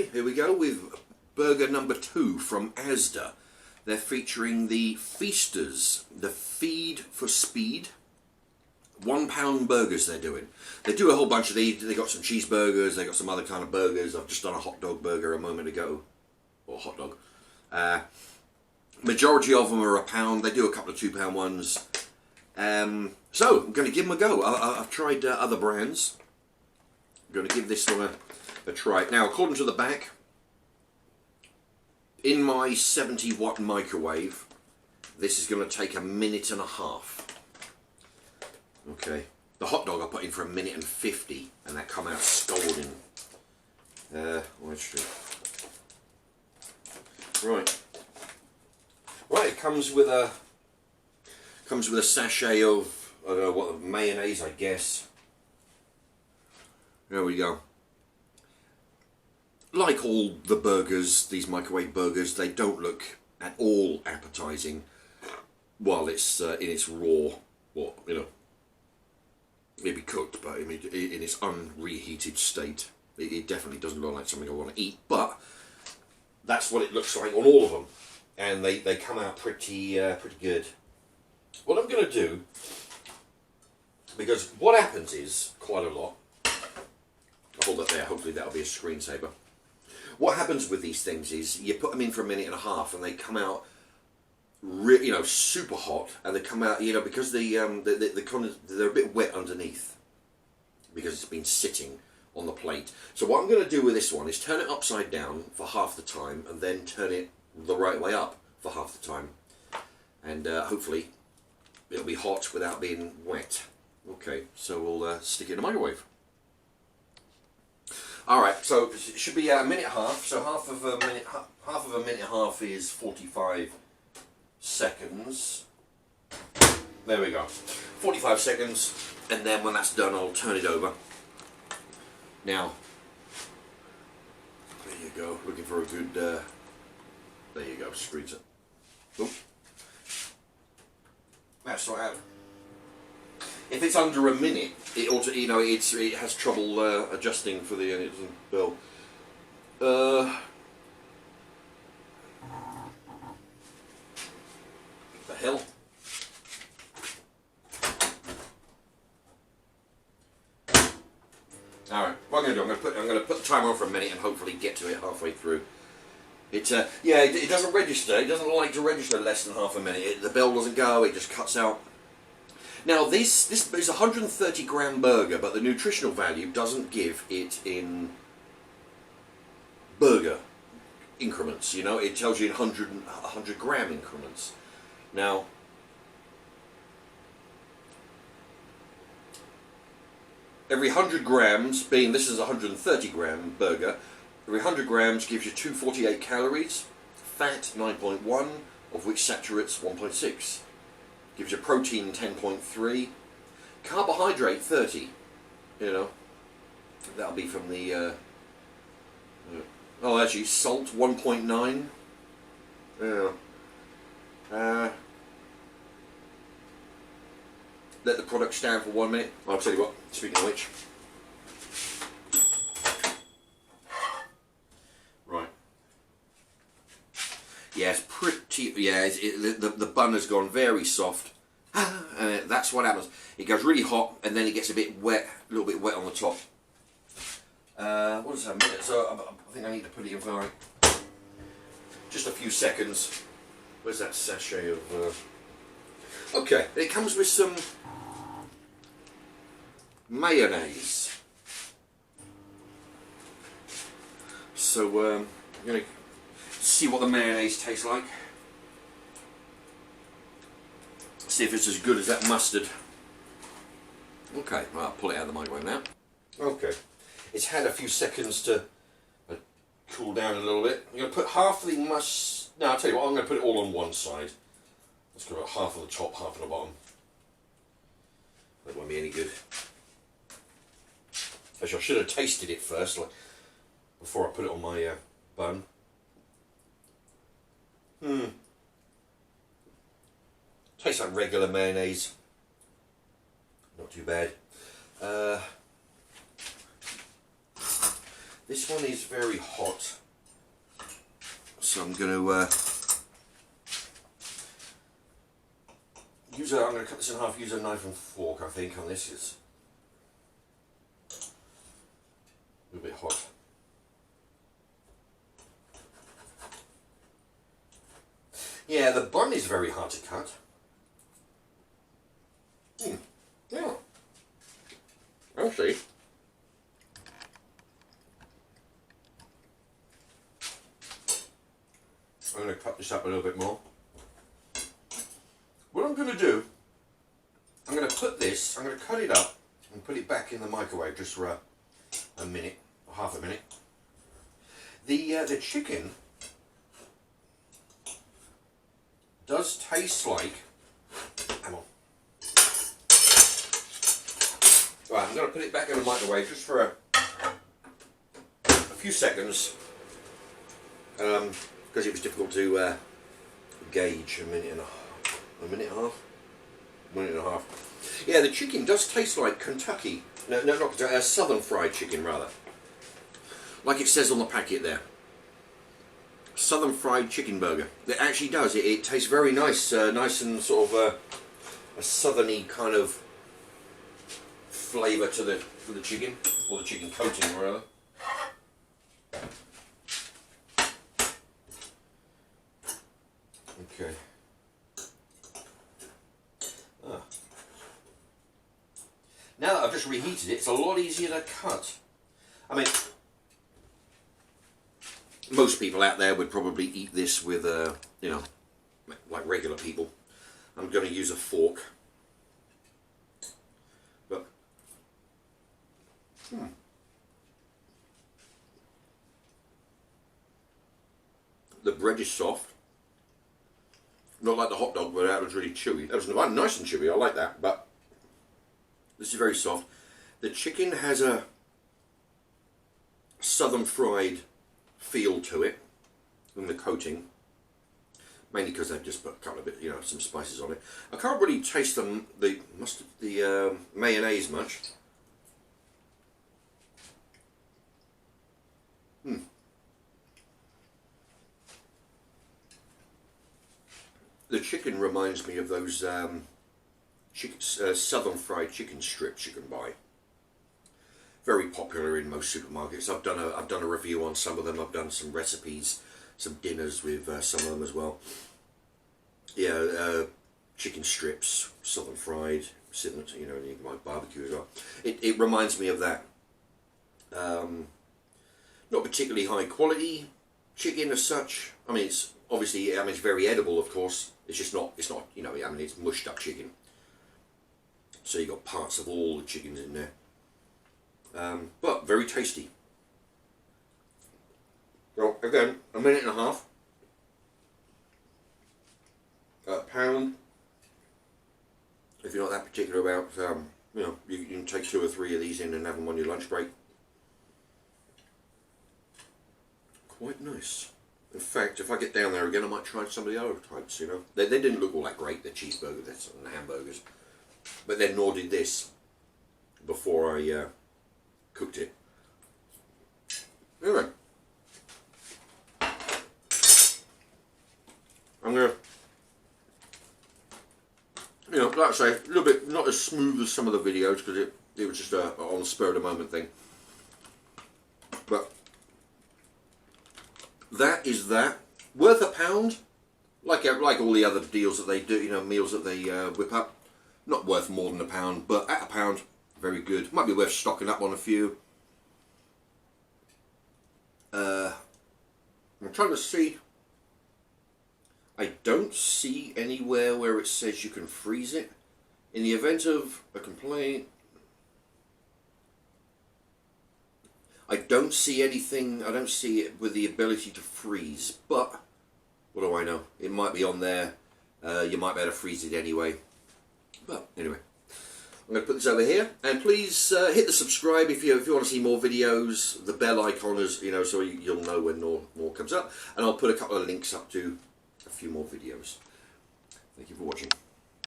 Okay, here we go with burger number 2 from Asda. They're featuring the Feasters, the Feed for Speed. £1 burgers they're doing. They do a whole bunch of these. They got some cheeseburgers, they got some other kind of burgers. I've just done a hot dog burger a moment ago. Or hot dog. Majority of them are £1. They do a couple of £2 ones. So, I'm going to give them a go. I've tried other brands. I'm going to give this one a try. Now, according to the back, in my 70-watt microwave, this is going to take 1.5 minutes. Okay. The hot dog I put in for 1.50 minutes, and that come out scalding. Right. Right, it comes with a sachet of, I don't know what, mayonnaise, I guess. There we go. Like all the burgers, these microwave burgers, they don't look at all appetizing while it's in its raw, well, you know, maybe cooked, but I mean, in its unreheated state. It definitely doesn't look like something I want to eat, but that's what it looks like on all of them. And they come out pretty good. What I'm going to do, because what happens is, quite a lot, I'll hold that there, hopefully that'll be a screensaver. What happens with these things is, you put them in for 1.5 minutes and they come out, you know, super hot, and they come out, you know, because they're a bit wet underneath, because it's been sitting on the plate. So what I'm going to do with this one is turn it upside down for half the time, and then turn it the right way up for half the time, and hopefully it'll be hot without being wet. Okay, so we'll stick it in the microwave. Alright, so it should be 1.5 minutes, so half of a minute and a half is 45 seconds. There we go, 45 seconds, and then when that's done I'll turn it over. Now, there you go, looking for a good, there you go, screens it. Oop. That's not out. If it's under a minute, it ought to, you know, it has trouble adjusting for the, it doesn't, well, the hell? Alright, what I'm going to do, I'm going to put the timer on for a minute and hopefully get to it halfway through. It, yeah, it doesn't register. It doesn't like to register less than half a minute. The bell doesn't go. It just cuts out. Now this is a 130-gram burger, but the nutritional value doesn't give it in burger increments. You know, it tells you in 100-gram increments. Now, every 100 grams, being this is a 130-gram burger. Every 100 grams gives you 248 calories, fat 9.1, of which saturates 1.6. Gives you protein 10.3, carbohydrate 30. You know, that'll be from the. Oh, actually, salt 1.9. Yeah. Let the product stand for 1 minute. I'll tell you what. Speaking of which. Yeah, it's pretty. Yeah, the bun has gone very soft, and that's what happens. It goes really hot, and then it gets a bit wet, a little bit wet on the top. What is that? A minute? So I think I need to put it in for like just a few seconds. Where's that sachet of? Okay, it comes with some mayonnaise. So I'm gonna see what the mayonnaise tastes like. See if it's as good as that mustard. Okay, well, I'll pull it out of the microwave now. Okay, it's had a few seconds to cool down a little bit. I'm going to put half of the mustard. No, I'll tell you what, I'm going to put it all on one side. Let's go about half of the top, half of the bottom. That won't be any good. Actually, I should have tasted it first, like before I put it on my bun. Tastes like regular mayonnaise. Not too bad. This one is very hot, so I'm going to I'm going to cut this in half. Use a knife and fork, I think, on this. It's a little bit hot. Yeah, the bun is very hard to cut. Yeah. Actually, I'm going to cut this up a little bit more. What I'm going to do, I'm going to cut it up and put it back in the microwave just for a minute, or half a minute. The chicken does taste like, hang on. Right, I'm going to put it back in the microwave just for a few seconds, because it was difficult to gauge. A minute and a half. Yeah, the chicken does taste like Kentucky. No, not Kentucky, Southern fried chicken rather. Like it says on the packet there. Southern fried chicken burger. It actually does. It tastes very nice, nice and sort of a southerny kind of flavour to the chicken, or the chicken coating rather. Okay. Now that I've just reheated it, it's a lot easier to cut. I mean, most people out there would probably eat this with, you know, like regular people. I'm going to use a fork. But, the bread is soft. Not like the hot dog, where that was really chewy. That was nice and chewy, I like that, but this is very soft. The chicken has a southern fried feel to it, and the coating, mainly because they've just put a couple of bit, you know, some spices on it. I can't really taste the mayonnaise much. The chicken reminds me of those southern fried chicken strips you can buy. Very popular in most supermarkets. I've done a review on some of them. I've done some recipes, some dinners with some of them as well. Yeah, chicken strips, southern fried, you know, you can buy barbecue as well. It reminds me of that. Not particularly high quality chicken as such. I mean, it's obviously, it's very edible, of course. It's not, you know, I mean, it's mushed up chicken. So you got parts of all the chickens in there. But very tasty. Well, again, a minute and a half. A pound. If you're not that particular about, you know, you can take 2 or 3 of these in and have them on your lunch break. Quite nice. In fact, if I get down there again, I might try some of the other types, you know. They didn't look all that great, the cheeseburgers and the hamburgers. But then nor did this before I cooked it. Anyway. I'm going to, you know, like I say, a little bit, not as smooth as some of the videos, because it was just a on the spur of the moment thing. But that is that. Worth a pound, like all the other deals that they do, you know, meals that they whip up. Not worth more than a pound, but at a pound, very good. Might be worth stocking up on a few. I'm trying to see. I don't see anywhere where it says you can freeze it. In the event of a complaint, I don't see anything, I don't see it with the ability to freeze, but what do I know? It might be on there, you might be able to freeze it anyway. But anyway, I'm going to put this over here, and please hit the subscribe if you want to see more videos, the bell icon is, you know, so you'll know when more comes up, and I'll put a couple of links up to a few more videos. Thank you for watching.